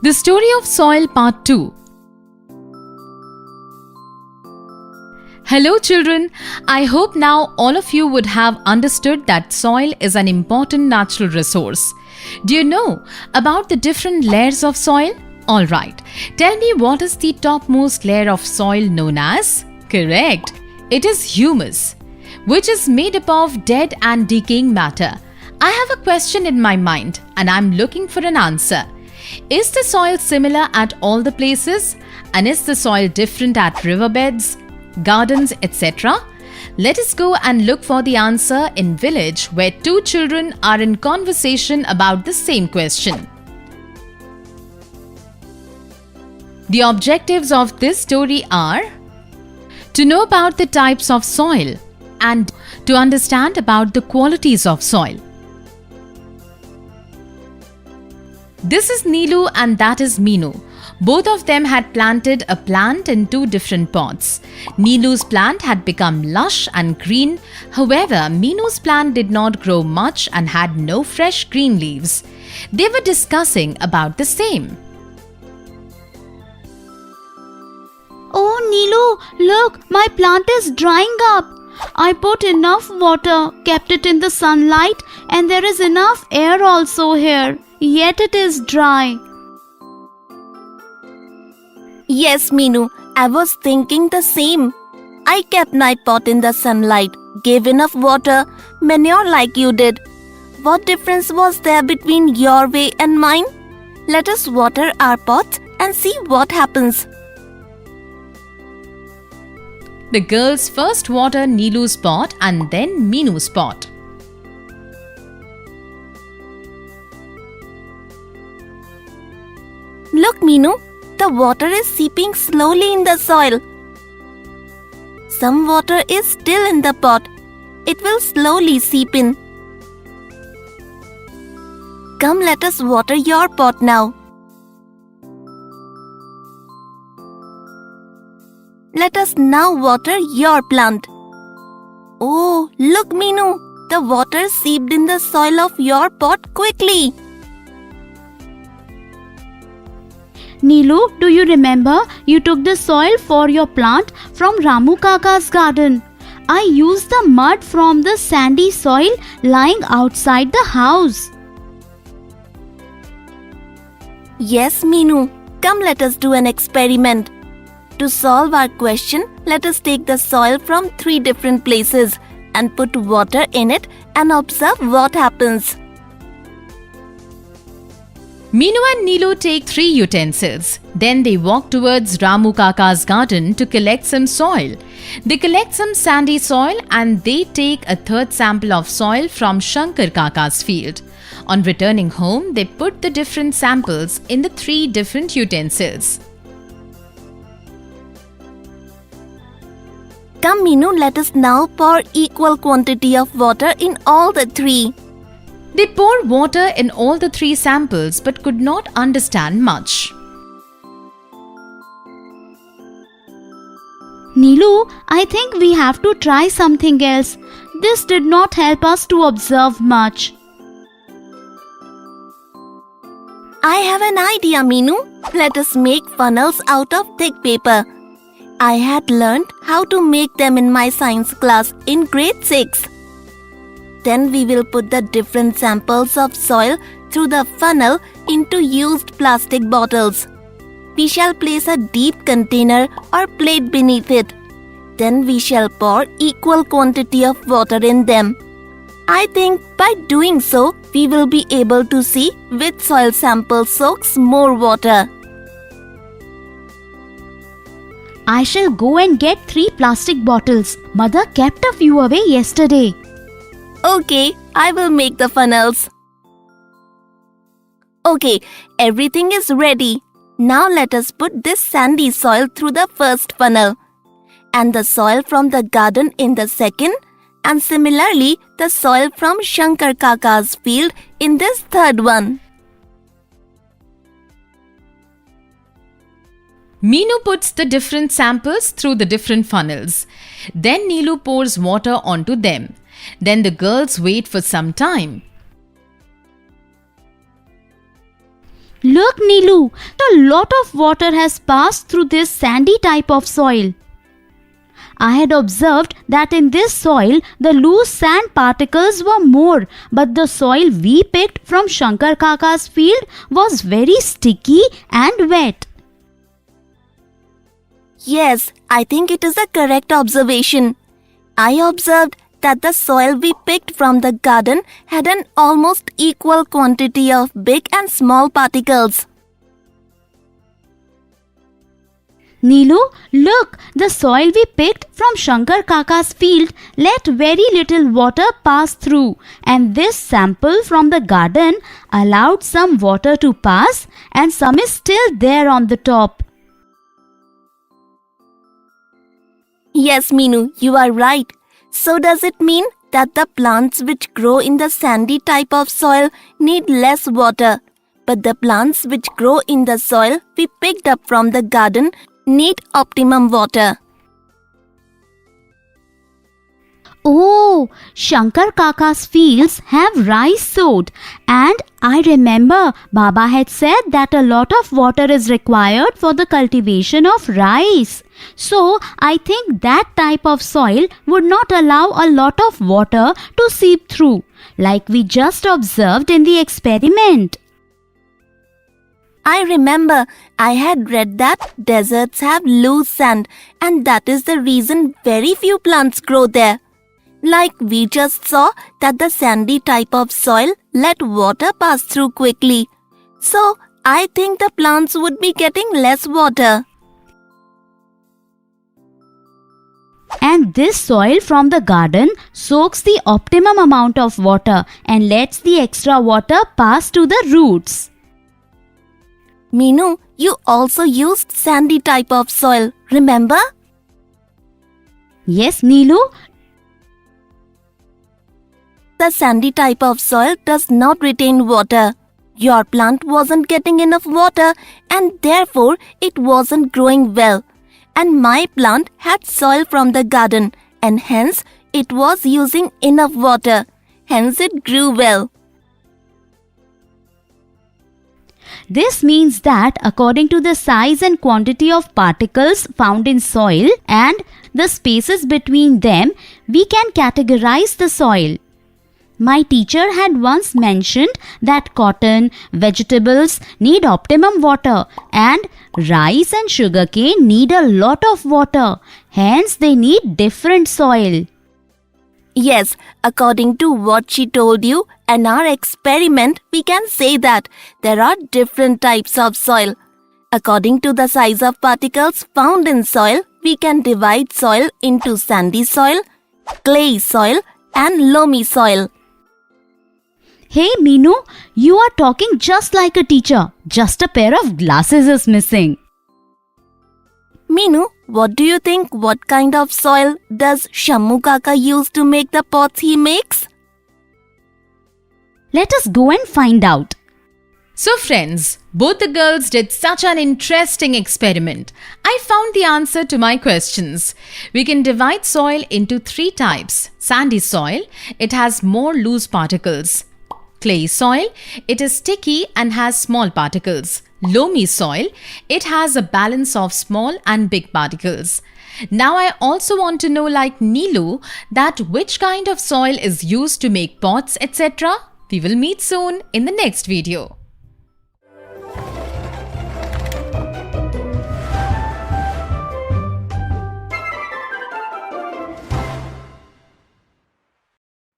The Story of Soil Part 2. Hello children, I hope now all of you would have understood that soil is an important natural resource. Do you know about the different layers of soil? Alright, tell me, what is the topmost layer of soil known as? Correct, it is humus, which is made up of dead and decaying matter. I have a question in my mind and I'm looking for an answer. Is the soil similar at all the places? And is the soil different at riverbeds, gardens, etc.? Let us go and look for the answer in village where two children are in conversation about the same question. The objectives of this story are to know about the types of soil and to understand about the qualities of soil. This is Neelu and that is Meenu. Both of them had planted a plant in two different pots. Neelu's plant had become lush and green. However, Meenu's plant did not grow much and had no fresh green leaves. They were discussing about the same. Oh Neelu, look, my plant is drying up. I put enough water, kept it in the sunlight, and there is enough air also here. Yet it is dry. Yes, Meenu, I was thinking the same. I kept my pot in the sunlight, gave enough water, manure like you did. What difference was there between your way and mine? Let us water our pots and see what happens. The girls first water Neelu's pot and then Meenu's pot. Look, Meenu, the water is seeping slowly in the soil. Some water is still in the pot. It will slowly seep in. Come, let us water your pot now. Let us now water your plant. Oh, look, Meenu, the water seeped in the soil of your pot quickly. Neelu, do you remember you took the soil for your plant from Ramu Kaka's garden? I used the mud from the sandy soil lying outside the house. Yes, Meenu. Come, let us do an experiment. To solve our question, let us take the soil from 3 different places and put water in it and observe what happens. Meenu and Neelu take 3 utensils. Then they walk towards Ramu Kaka's garden to collect some soil. They collect some sandy soil and they take a 3rd sample of soil from Shankar Kaka's field. On returning home, they put the different samples in the 3 different utensils. Come, Meenu, let us now pour equal quantity of water in all the 3. They poured water in all the 3 samples but could not understand much. Neelu, I think we have to try something else. This did not help us to observe much. I have an idea, Meenu. Let us make funnels out of thick paper. I had learned how to make them in my science class in grade 6. Then we will put the different samples of soil through the funnel into used plastic bottles. We shall place a deep container or plate beneath it. Then we shall pour equal quantity of water in them. I think by doing so, we will be able to see which soil sample soaks more water. I shall go and get 3 plastic bottles. Mother kept a few away yesterday. Okay, I will make the funnels. Okay, everything is ready. Now let us put this sandy soil through the first funnel and the soil from the garden in the second, and similarly the soil from Shankar Kaka's field in this third one. Meenu puts the different samples through the different funnels. Then Neelu pours water onto them. Then the girls wait for some time. Look, Neelu, a lot of water has passed through this sandy type of soil. I had observed that in this soil, the loose sand particles were more, but the soil we picked from Shankar Kaka's field was very sticky and wet. Yes, I think it is a correct observation. I observed that the soil we picked from the garden had an almost equal quantity of big and small particles. Neelu, look, the soil we picked from Shankar Kaka's field let very little water pass through, and this sample from the garden allowed some water to pass and some is still there on the top. Yes, Meenu, you are right. So does it mean that the plants which grow in the sandy type of soil need less water, but the plants which grow in the soil we picked up from the garden need optimum water? Oh, Shankar Kaka's fields have rice sowed, and I remember Baba had said that a lot of water is required for the cultivation of rice. So, I think that type of soil would not allow a lot of water to seep through, like we just observed in the experiment. I remember I had read that deserts have loose sand and that is the reason very few plants grow there. Like we just saw that the sandy type of soil let water pass through quickly. So, I think the plants would be getting less water. And this soil from the garden soaks the optimum amount of water and lets the extra water pass to the roots. Meenu, you also used sandy type of soil, remember? Yes, Neelu. The sandy type of soil does not retain water. Your plant wasn't getting enough water and therefore it wasn't growing well. And my plant had soil from the garden and hence it was using enough water. Hence it grew well. This means that according to the size and quantity of particles found in soil and the spaces between them, we can categorize the soil. My teacher had once mentioned that cotton, vegetables need optimum water and rice and sugarcane need a lot of water. Hence, they need different soil. Yes, according to what she told you and our experiment, we can say that there are different types of soil. According to the size of particles found in soil, we can divide soil into sandy soil, clay soil and loamy soil. Hey Meenu, you are talking just like a teacher. Just a pair of glasses is missing. Meenu, what do you think? What kind of soil does Shammu Kaka use to make the pots he makes? Let us go and find out. So friends, both the girls did such an interesting experiment. I found the answer to my questions. We can divide soil into 3 types. Sandy soil, it has more loose particles. Clay soil, it is sticky and has small particles. Loamy soil, it has a balance of small and big particles. Now I also want to know, like Neelu, that which kind of soil is used to make pots, etc. We will meet soon in the next video.